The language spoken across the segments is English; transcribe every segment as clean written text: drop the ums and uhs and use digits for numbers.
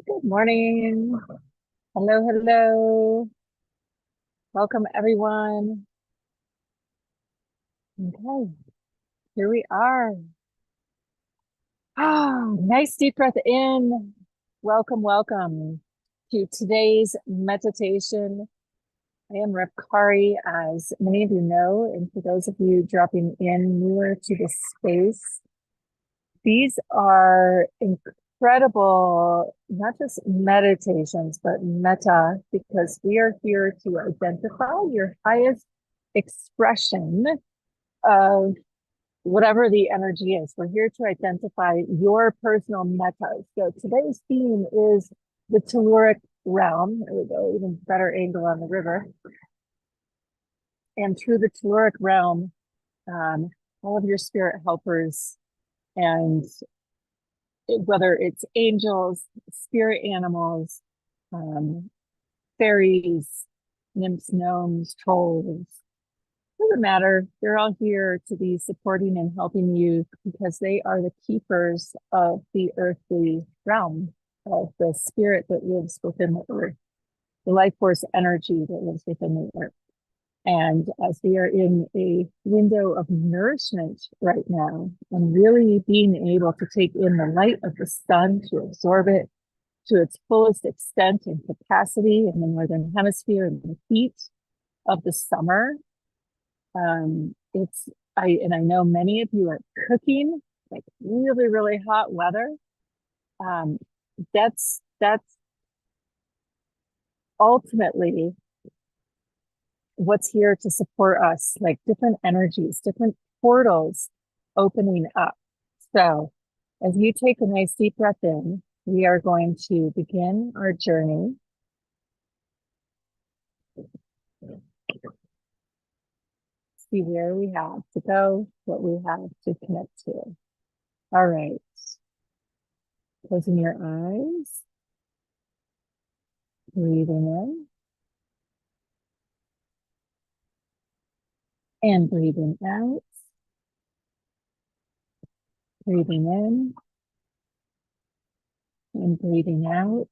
Good morning. Hello, hello. Welcome, everyone. Okay, here we are. Nice deep breath in. Welcome, welcome to today's meditation. I am Kari, as many of you know, and for those of you dropping in newer to this space, these are incredible, not just meditations, but meta, because we are here to identify your highest expression of whatever the energy is. We're here to identify your personal meta. So today's theme is the telluric realm. There we go, even better angle on the river. And through the telluric realm, all of your spirit helpers and whether it's angels, spirit animals, um, fairies, nymphs, gnomes, trolls, doesn't matter. They're all here to be supporting and helping you because they are the keepers of the earthly realm, of the spirit that lives within the earth, the life force energy that lives within the earth. And as we are in a window of nourishment right now, and really being able to take in the light of the sun to absorb it to its fullest extent and capacity in the northern hemisphere and the heat of the summer, I know many of you are cooking like really, really hot weather. Um, that's ultimately what's here to support us, like different energies, different portals opening up. So as you take a nice deep breath in, we are going to begin our journey. See where we have to go, what we have to connect to. All right. Closing your eyes, breathing in and breathing out, breathing in and breathing out.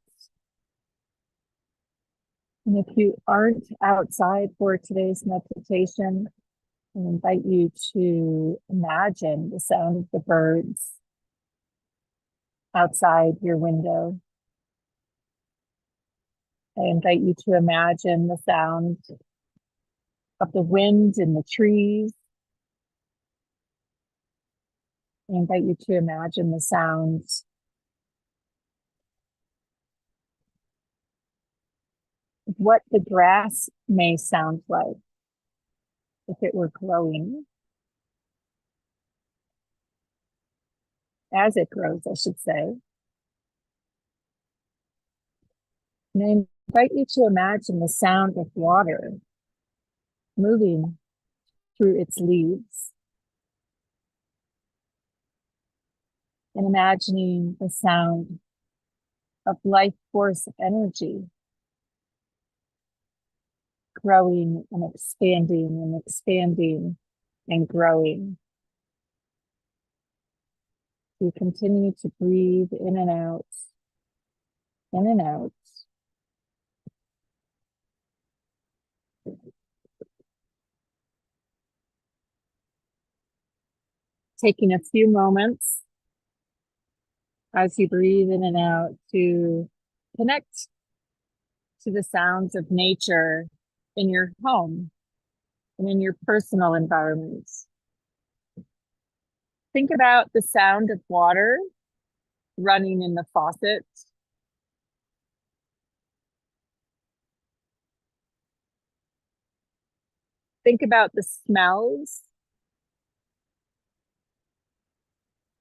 And if you aren't outside for today's meditation, I invite you to imagine the sound of the birds outside your window. I invite you to imagine the sound of the wind in the trees. I invite you to imagine the sound of what the grass may sound like if it were growing, as it grows, I should say. And I invite you to imagine the sound of water moving through its leaves, and imagining the sound of life force energy growing and expanding and expanding and growing. You continue to breathe in and out, in and out. Taking a few moments as you breathe in and out to connect to the sounds of nature in your home and in your personal environments. Think about the sound of water running in the faucet. Think about the smells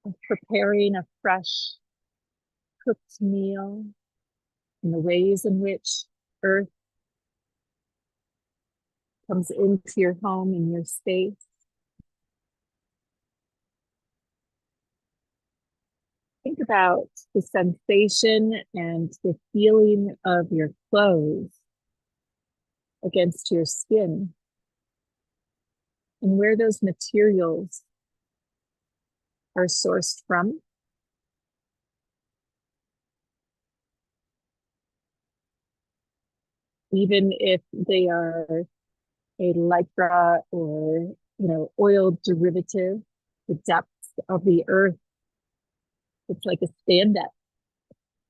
of preparing a fresh cooked meal and the ways in which earth comes into your home and your space. Think about the sensation and the feeling of your clothes against your skin and where those materials are sourced from. even if they are a lycra or, oil derivative, the depths of the earth, it's like a spandex,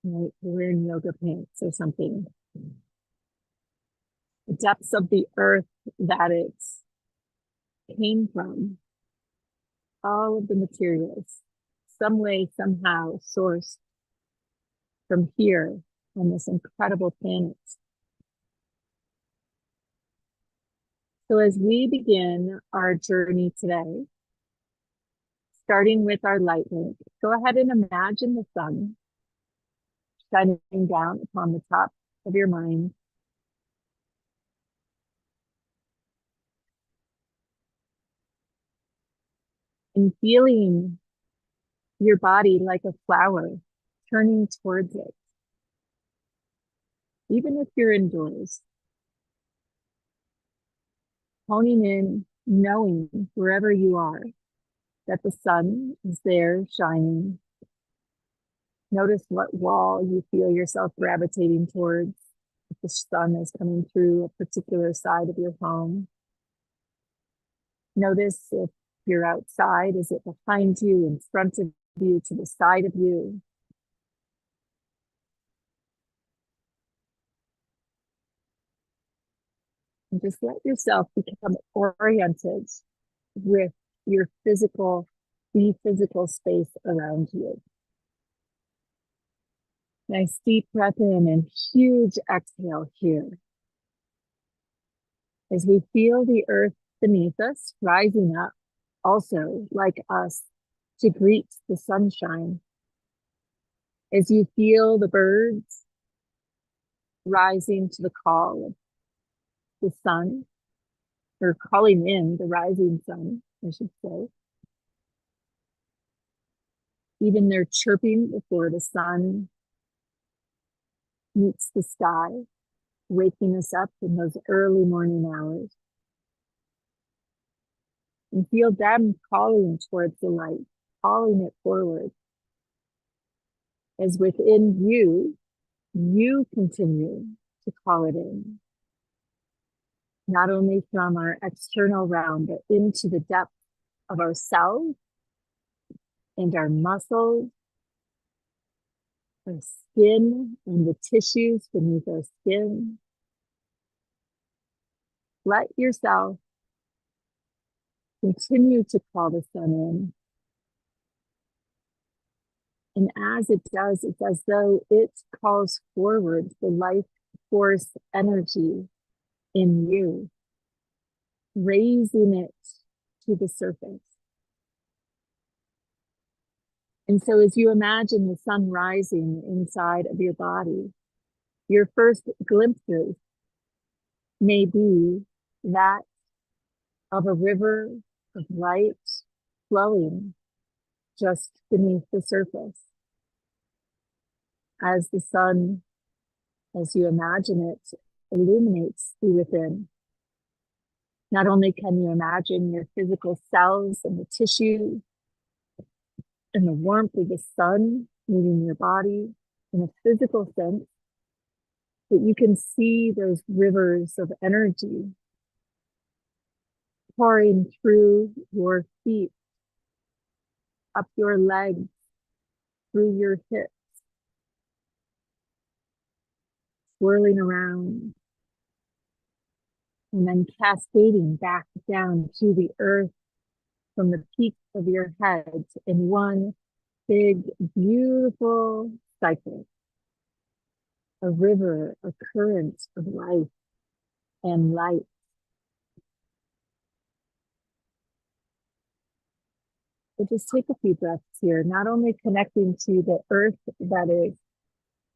right? We're wearing yoga pants or something. The depths of the earth that it came from, all of the materials, some way, somehow sourced from here on this incredible planet. So as we begin our journey today, starting with our light link, go ahead and imagine the sun shining down upon the top of your mind. And feeling your body like a flower turning towards it. Even if you're indoors, honing in, knowing wherever you are, that the sun is there shining. Notice what wall you feel yourself gravitating towards. If the sun is coming through a particular side of your home. Notice if you're outside, is it behind you, in front of you, to the side of you? And just let yourself become oriented with your the physical space around you. Nice deep breath in and huge exhale here. As we feel the earth beneath us rising up, also like us, to greet the sunshine. As you feel the birds rising to the call of the sun, or calling in the rising sun, I should say. Even they're chirping before the sun meets the sky, waking us up in those early morning hours. And feel them calling towards the light, calling it forward. As within you, you continue to call it in. Not only from our external realm, but into the depth of ourselves and our muscles, our skin and the tissues beneath our skin. Let yourself continue to call the sun in. And as it does, it's as though it calls forward the life force energy in you, raising it to the surface. And so as you imagine the sun rising inside of your body, your first glimpses may be that of a river of light flowing just beneath the surface. As the sun, as you imagine it, illuminates you within. Not only can you imagine your physical cells and the tissue and the warmth of the sun meeting your body in a physical sense, but you can see those rivers of energy pouring through your feet, up your legs, through your hips, swirling around, and then cascading back down to the earth from the peak of your head in one big, beautiful cycle. A river, a current of life and light. So just take a few breaths here, not only connecting to the earth that is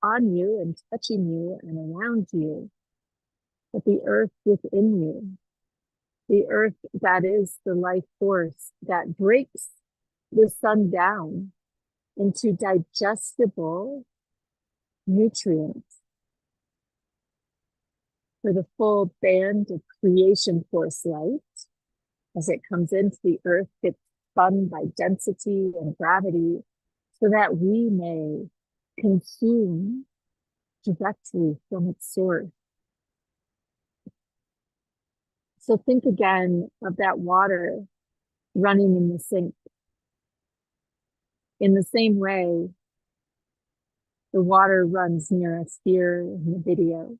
on you and touching you and around you, but the earth within you, the earth that is the life force that breaks the sun down into digestible nutrients for the full band of creation force light. As it comes into the earth, gets spun by density and gravity so that we may consume directly from its source. So think again of that water running in the sink. In the same way, the water runs near us here in the video.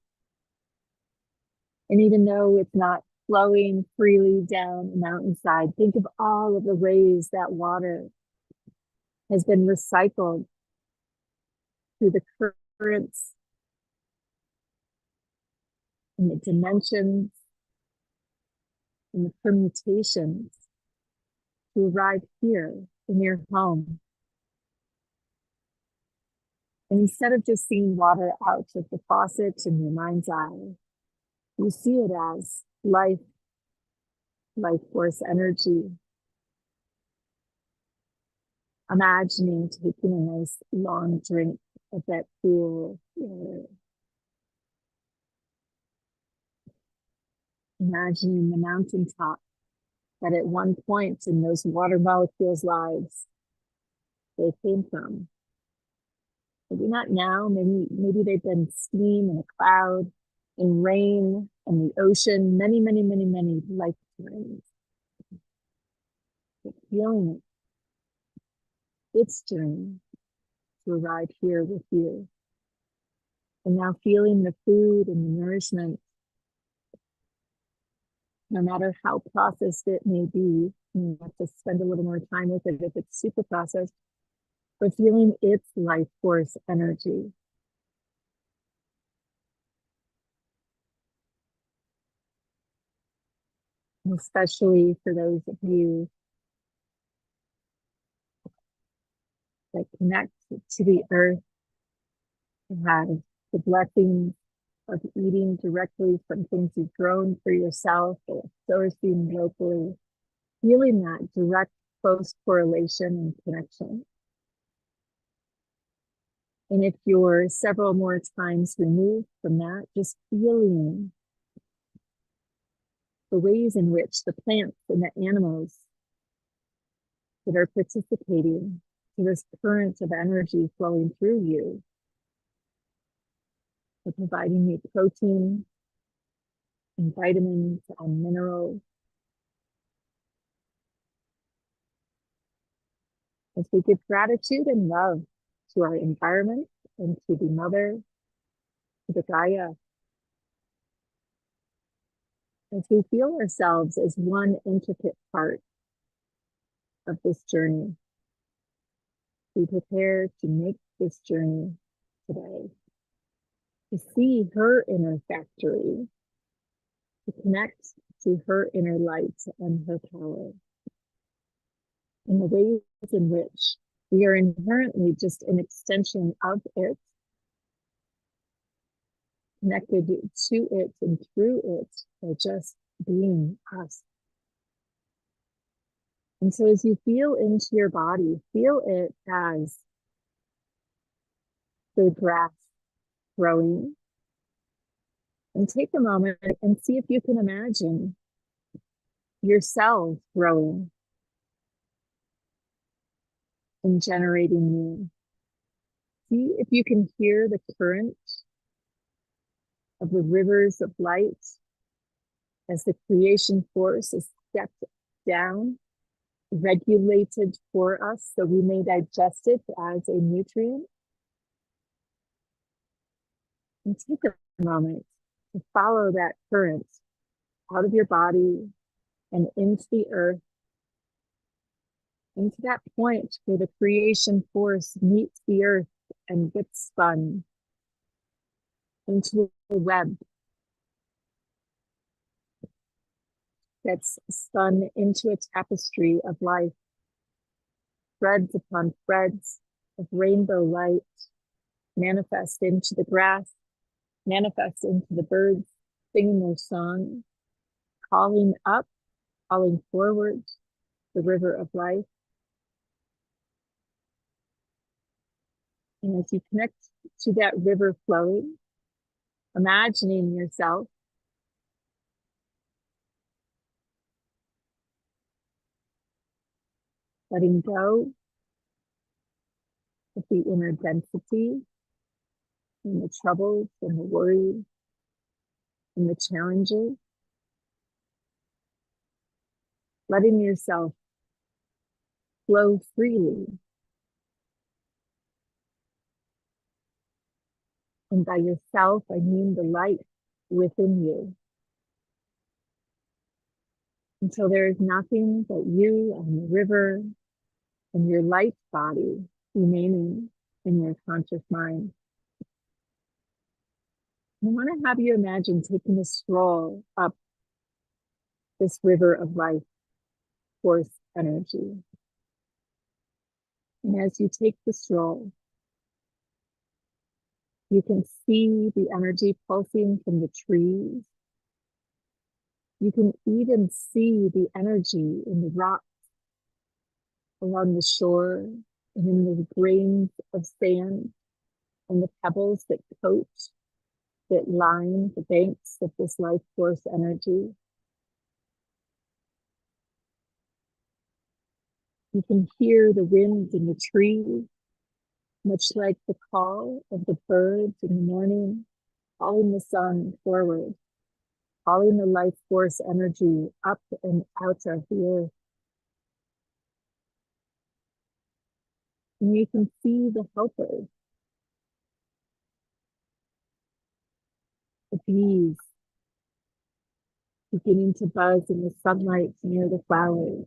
And even though it's not flowing freely down the mountainside, think of all of the ways that water has been recycled through the currents and the dimensions and the permutations to arrive here in your home. And instead of just seeing water out of the faucet in your mind's eye, you see it as life force energy. Imagining taking a nice long drink of that cool air. Imagining the mountaintop that at one point in those water molecules' lives, they came from. Maybe not now, maybe they've been steam and a cloud and rain and the ocean, many lifetimes. But feeling its journey to arrive here with you. And now feeling the food and the nourishment, no matter how processed it may be, you have to spend a little more time with it if it's super processed, but feeling its life force energy. And especially for those of you that connect to the earth and have the blessings of eating directly from things you've grown for yourself or sourcing locally, feeling that direct, close correlation and connection. And if you're several more times removed from that, just feeling the ways in which the plants and the animals that are participating in this current of energy flowing through you are providing you protein and vitamins and minerals. As we give gratitude and love to our environment and to the mother, to the Gaia, as we feel ourselves as one intricate part of this journey, we prepare to make this journey today, to see her inner factory, to connect to her inner light and her power, in the ways in which we are inherently just an extension of it, connected to it and through it by just being us. And so as you feel into your body, feel it as the grass growing. And take a moment and see if you can imagine your cells growing and generating new. See if you can hear the current of the rivers of light as the creation force is stepped down, regulated for us so we may digest it as a nutrient. And take a moment to follow that current out of your body and into the earth, into that point where the creation force meets the earth and gets spun into a web that's spun into a tapestry of life, threads upon threads of rainbow light manifest into the grass, manifest into the birds singing their song, calling up, calling forward the river of life. And as you connect to that river flowing, imagining yourself letting go of the inner density and the troubles and the worries and the challenges, letting yourself flow freely. And by yourself, I mean the light within you, until there is nothing but you and the river and your light body remaining in your conscious mind. I want to have you imagine taking a stroll up this river of life force energy. And as you take the stroll, you can see the energy pulsing from the trees. You can even see the energy in the rocks along the shore and in the grains of sand and the pebbles that coat, that line the banks of this life force energy. You can hear the wind in the trees, much like the call of the birds in the morning, calling the sun forward, calling the life force energy up and out of the earth. And you can see the helpers, the bees beginning to buzz in the sunlight near the flowers.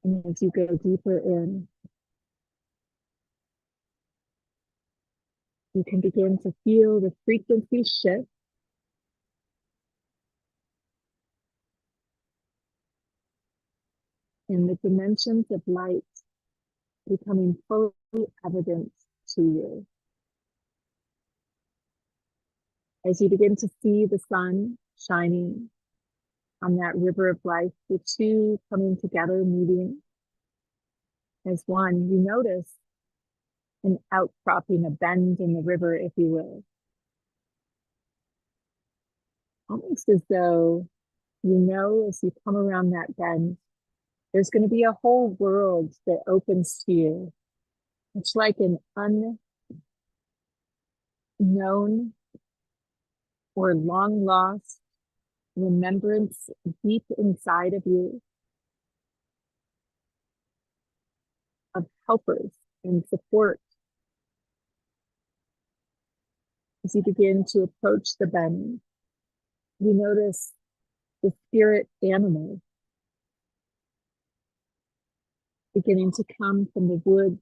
And as you go deeper in, you can begin to feel the frequency shift and the dimensions of light becoming fully evident to you. As you begin to see the sun shining on that river of life, the two coming together, meeting as one, you notice an outcropping, a bend in the river, if you will. Almost as though you know as you come around that bend, there's going to be a whole world that opens to you. It's like an unknown or long lost remembrance deep inside of you of helpers and support. As you begin to approach the bend, you notice the spirit animals beginning to come from the woods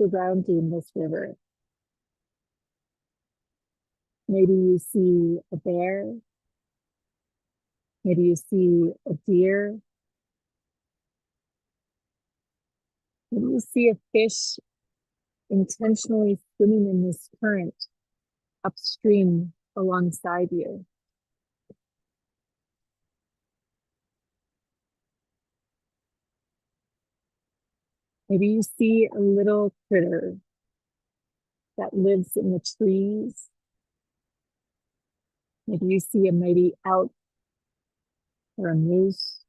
surrounding this river. Maybe you see a bear, maybe you see a deer, maybe you see a fish intentionally swimming in this current upstream alongside you. Maybe you see a little critter that lives in the trees. Maybe you see a mighty elk or a moose.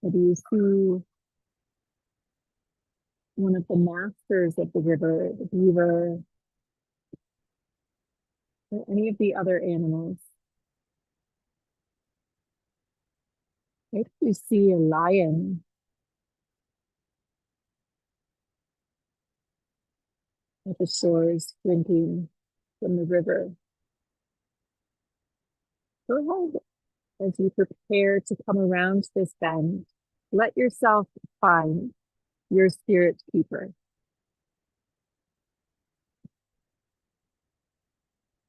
Maybe you see one of the masters of the river, the beaver, or any of the other animals. Maybe you see a lion at the shores drinking from the river. Go ahead as you prepare to come around this bend. Let yourself find your spirit keeper.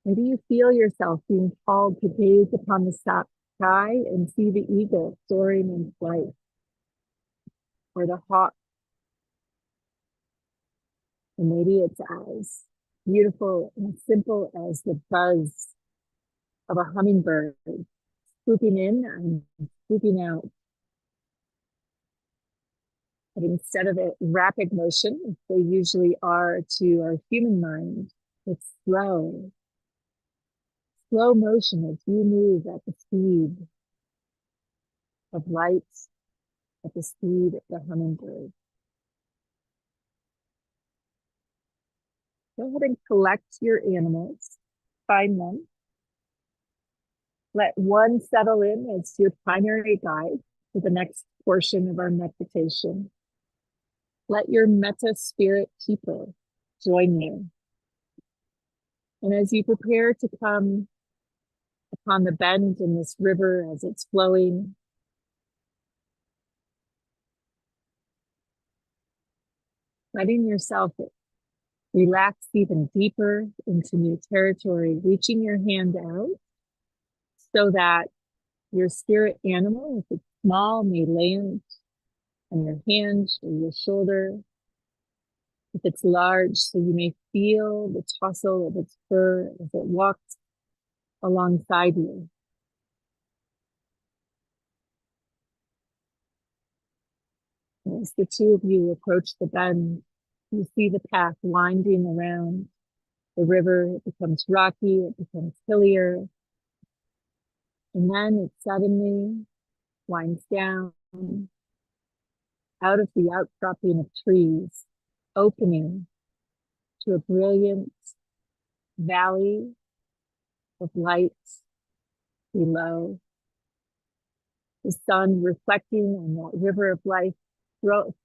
Maybe you feel yourself being called to gaze upon the sky and see the eagle soaring in flight, or the hawk. And maybe it's as beautiful and simple as the buzz of a hummingbird swooping in and swooping out. But instead of a rapid motion, as they usually are to our human mind, it's slow motion as you move at the speed of light, at the speed of the hummingbird. Go ahead and collect your animals, find them. Let one settle in as your primary guide for the next portion of our meditation. Let your meta spirit keeper join you. And as you prepare to come upon the bend in this river as it's flowing, letting yourself relax even deeper into new territory, reaching your hand out so that your spirit animal, if it's small, may land on your hand or your shoulder. If it's large, so you may feel the tussle of its fur as it walks alongside you. And as the two of you approach the bend, you see the path winding around the river. It becomes rocky, it becomes hillier, and then it suddenly winds down out of the outcropping of trees, opening to a brilliant valley of light below. The sun reflecting on that river of life,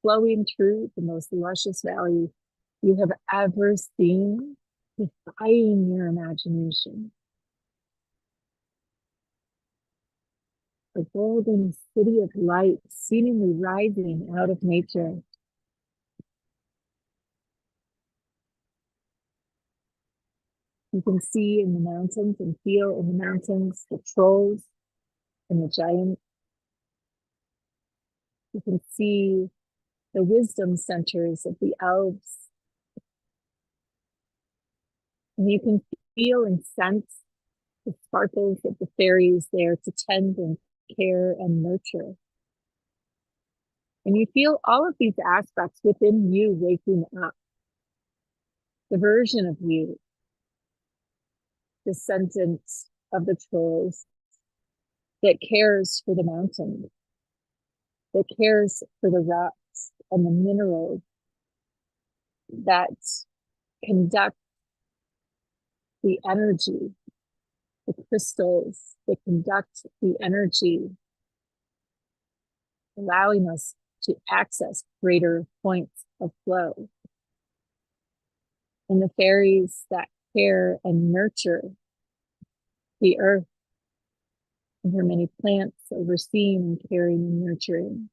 flowing through the most luscious valley you have ever seen, defying your imagination. The golden city of light seemingly rising out of nature. You can see in the mountains and feel in the mountains the trolls and the giants. You can see the wisdom centers of the elves. And you can feel and sense the sparkles of the fairies there to tend and care and nurture. And you feel all of these aspects within you waking up. The version of you, descendant of the trolls, that cares for the mountains, that cares for the rocks and the minerals, that conduct the energy, the crystals that conduct the energy, allowing us to access greater points of flow. And the fairies that care and nurture the earth and her many plants, overseeing and caring and nurturing.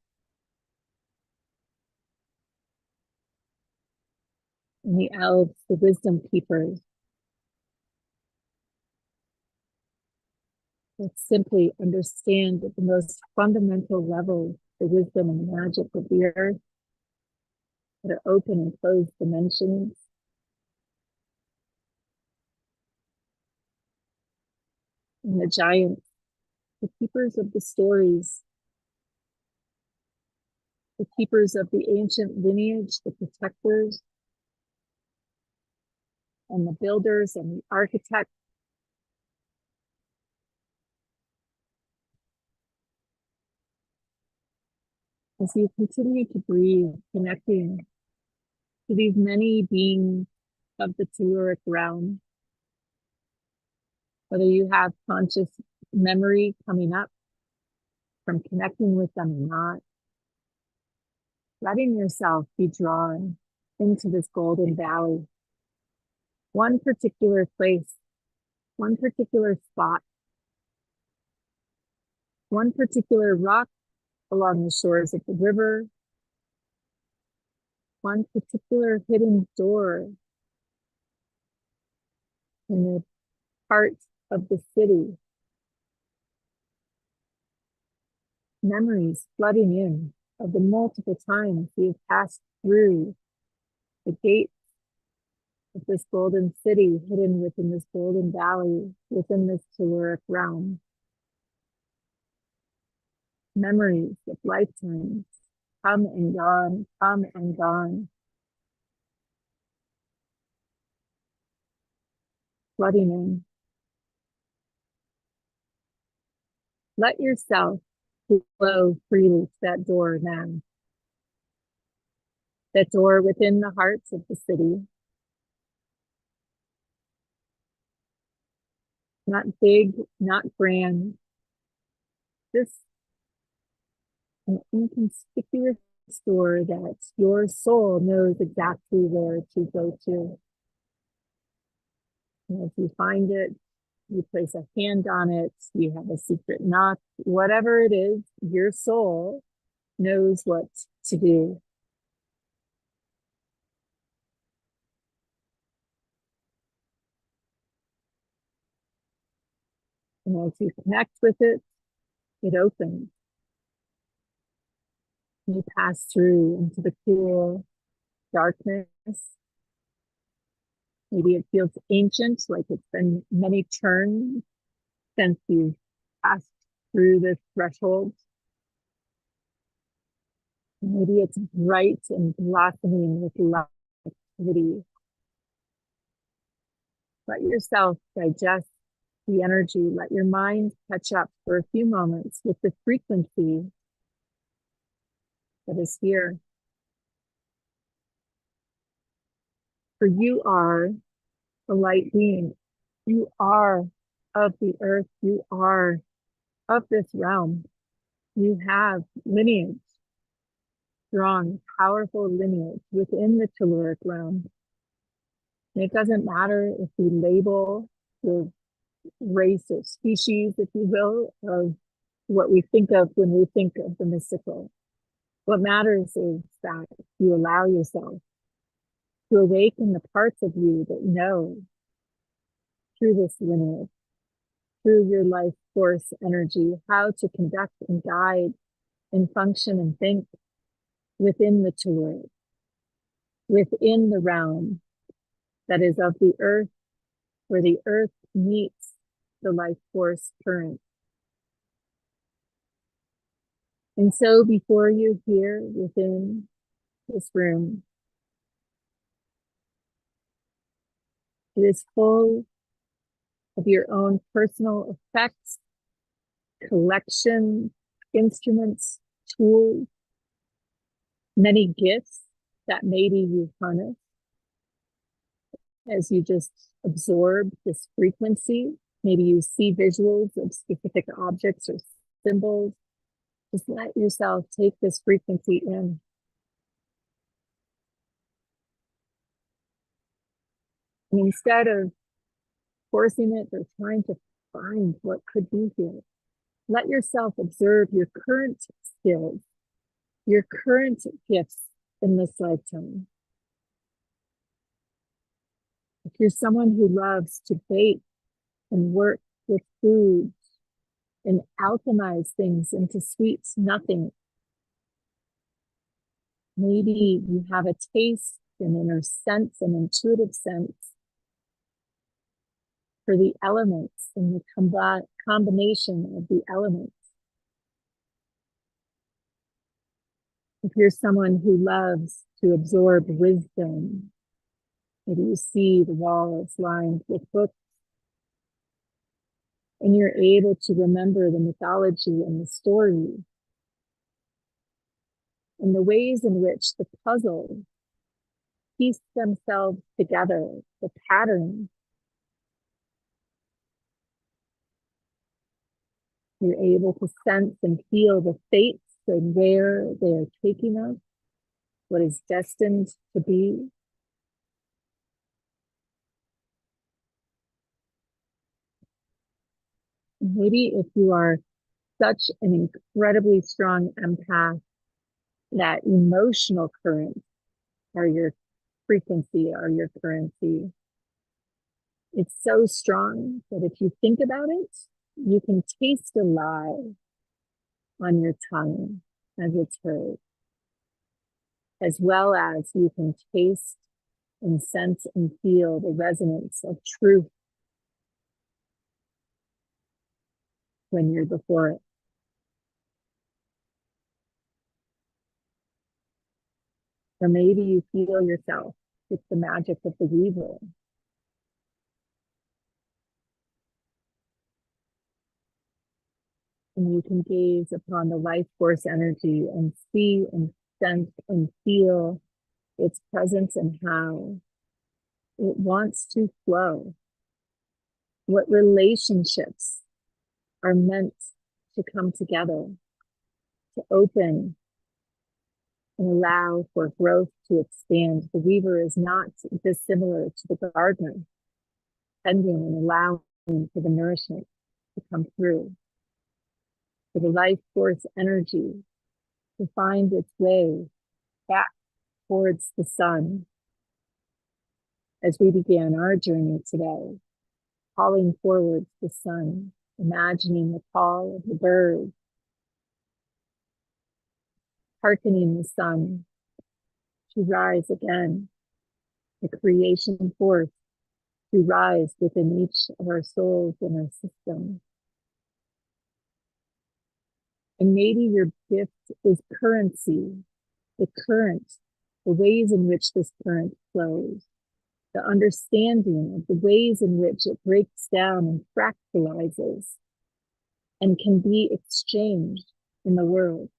And the elves, the wisdom keepers, that simply understand at the most fundamental level the wisdom and the magic of the earth, that are open and closed dimensions. And the giants, the keepers of the stories, the keepers of the ancient lineage, the protectors, and the builders and the architects. As you continue to breathe, connecting to these many beings of the telluric realm, whether you have conscious memory coming up from connecting with them or not, letting yourself be drawn into this golden valley, one particular place, one particular spot, one particular rock along the shores of the river, one particular hidden door in the heart of the city. Memories flooding in of the multiple times you've passed through the gates of this golden city, hidden within this golden valley, within this telluric realm. Memories of lifetimes, come and gone, come and gone. Flooding in. Let yourself flow freely to that door now. That door within the hearts of the city. not big, not grand, just an inconspicuous door that your soul knows exactly where to go to. And if you find it, you place a hand on it, you have a secret knock, whatever it is, your soul knows what to do. And as you connect with it, it opens. You pass through into the cool darkness. Maybe it feels ancient, like it's been many turns since you've passed through this threshold. Maybe it's bright and blossoming with light activity. Let yourself digest the energy. Let your mind catch up for a few moments with the frequency that is here. For you are a light being. You are of the earth. You are of this realm. You have lineage, strong, powerful lineage within the telluric realm. And it doesn't matter if we label the race or species, if you will, of what we think of when we think of the mystical. What matters is that you allow yourself to awaken the parts of you that know through this lineage, through your life force energy, how to conduct and guide and function and think within the telluric, within the realm that is of the earth, where the earth meets the life force current. And so before you here within this room, it is full of your own personal effects, collection, instruments, tools, many gifts that maybe you harness as you just absorb this frequency. Maybe you see visuals of specific objects or symbols. Just let yourself take this frequency in. And instead of forcing it or trying to find what could be here, let yourself observe your current skills, your current gifts in this lifetime. If you're someone who loves to bake and work with food and alchemize things into sweets, nothing, maybe you have a taste, an inner sense, an intuitive sense for the elements and the combination of the elements. If you're someone who loves to absorb wisdom, maybe you see the walls lined with books and you're able to remember the mythology and the story and the ways in which the puzzles piece themselves together, the patterns. You're able to sense and feel the fates and where they are taking us, what is destined to be. Maybe if you are such an incredibly strong empath, that emotional currents are your frequency, are your currency. It's so strong that if you think about it, you can taste a lie on your tongue as it's heard, as well as you can taste and sense and feel the resonance of truth when you're before it. Or maybe you feel yourself. It's the magic of the weaver. And you can gaze upon the life force energy and see and sense and feel its presence and how it wants to flow. what relationships are meant to come together, to open and allow for growth to expand. The weaver is not dissimilar to the gardener, tending and allowing for the nourishment to come through, for the life force energy to find its way back towards the sun. As we began our journey today, calling forward the sun, imagining the call of the bird, hearkening the sun to rise again, the creation force to rise within each of our souls and our system. And maybe your gift is currency, the current, the ways in which this current flows, the understanding of the ways in which it breaks down and fractalizes and can be exchanged in the world.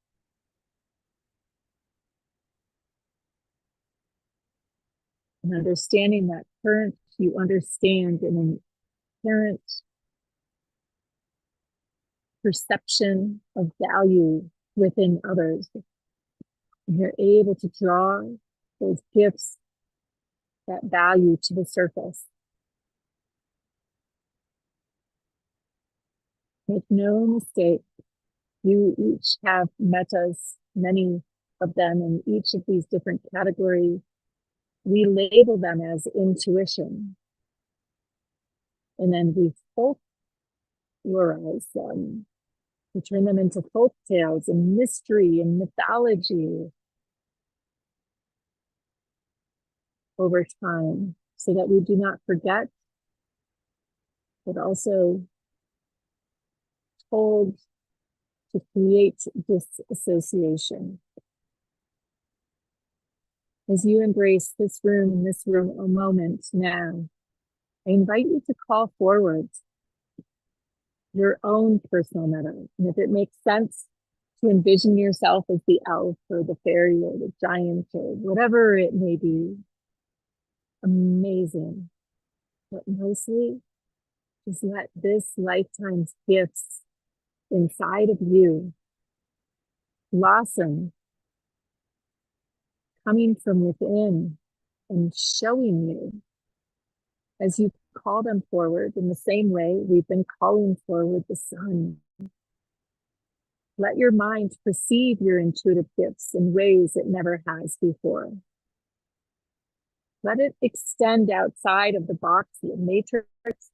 And understanding that current, you understand an inherent perception of value within others. And you're able to draw those gifts, that value to the surface. Make no mistake, you each have metas, many of them in each of these different categories. We label them as intuition. And then we folklorize them. We turn them into folk tales and mystery and mythology over time so that we do not forget, but also told to create disassociation. As you embrace this room a moment now, I invite you to call forward your own personal meta. And if it makes sense to envision yourself as the elf or the fairy or the giant or whatever it may be, amazing. But mostly, just let this lifetime's gifts inside of you blossom, coming from within and showing you as you call them forward in the same way we've been calling forward the sun. Let your mind perceive your intuitive gifts in ways it never has before. Let it extend outside of the box, the matrix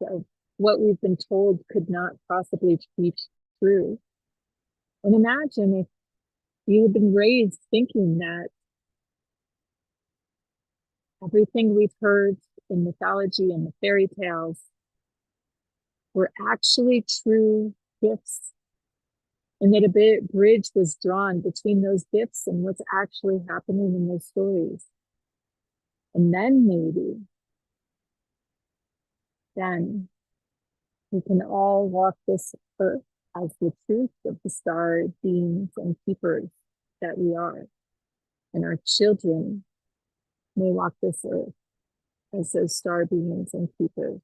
of what we've been told could not possibly be true. And imagine if you had been raised thinking that everything we've heard in mythology and the fairy tales were actually true gifts, and that a bridge was drawn between those gifts and what's actually happening in those stories. And then maybe, then we can all walk this earth as the truth of the star beings and keepers that we are. And our children may walk this earth as those star beings and keepers.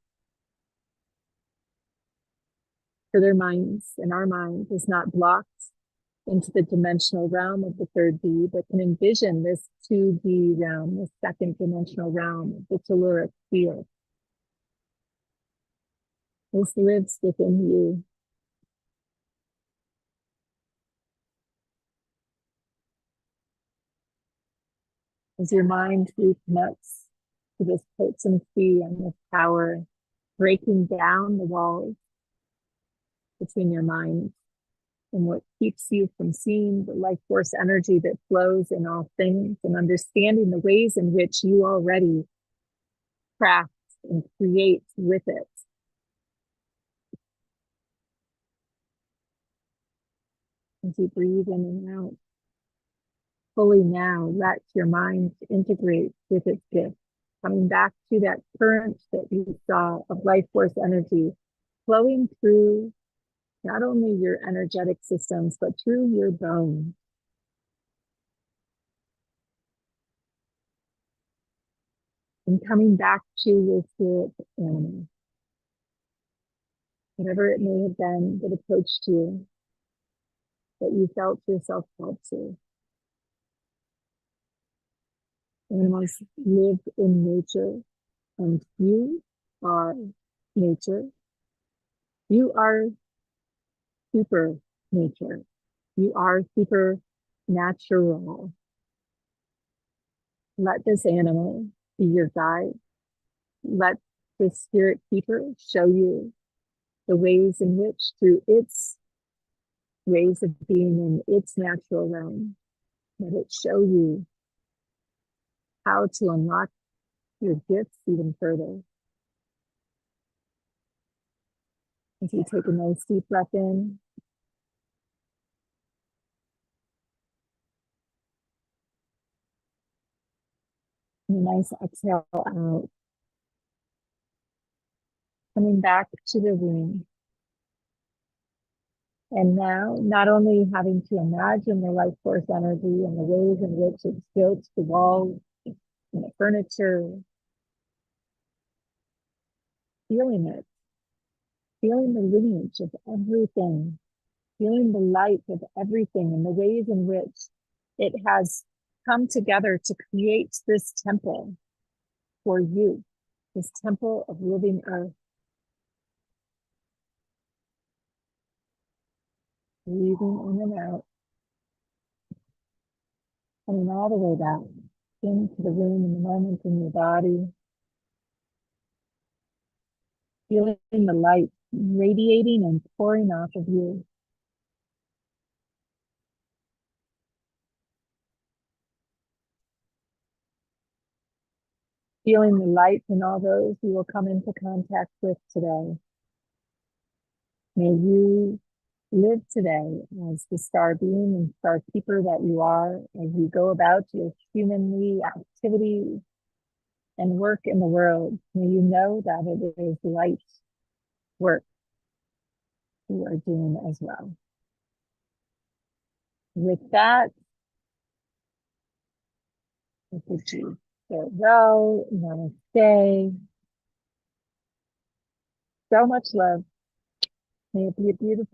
For their minds and our mind is not blocked into the dimensional realm of the third D, but can envision this 2D realm, the second dimensional realm of the telluric field. This lives within you. As your mind reconnects to this potency and this power, breaking down the walls between your mind and what keeps you from seeing the life force energy that flows in all things, and understanding the ways in which you already craft and create with it. As you breathe in and out, fully now let your mind integrate with its gift, coming back to that current that you saw of life force energy flowing through not only your energetic systems, but through your bones. And coming back to your spirit animal. whatever it may have been that approached you, that you felt yourself called to. Animals live in nature, and you are nature. You are super nature. You are supernatural. Let this animal be your guide. Let the spirit keeper show you the ways in which, through its ways of being in its natural realm, let it show you how to unlock your gifts even further. As you take a nice deep breath in, and a nice exhale out, coming back to the room. And now, not only having to imagine the life force energy and the ways in which it's built the walls and the furniture, feeling it, feeling the lineage of everything, feeling the light of everything and the ways in which it has come together to create this temple for you, this temple of living earth. Breathing in and out, coming all the way back into the room in the moment in your body, feeling the light radiating and pouring off of you. Feeling the light in all those you will come into contact with today. May you live today as the star being and star keeper that you are as you go about your humanly activities and work in the world. May you know that it is light work you are doing as well. With that, I bid you farewell, namaste. So much love. May it be a beautiful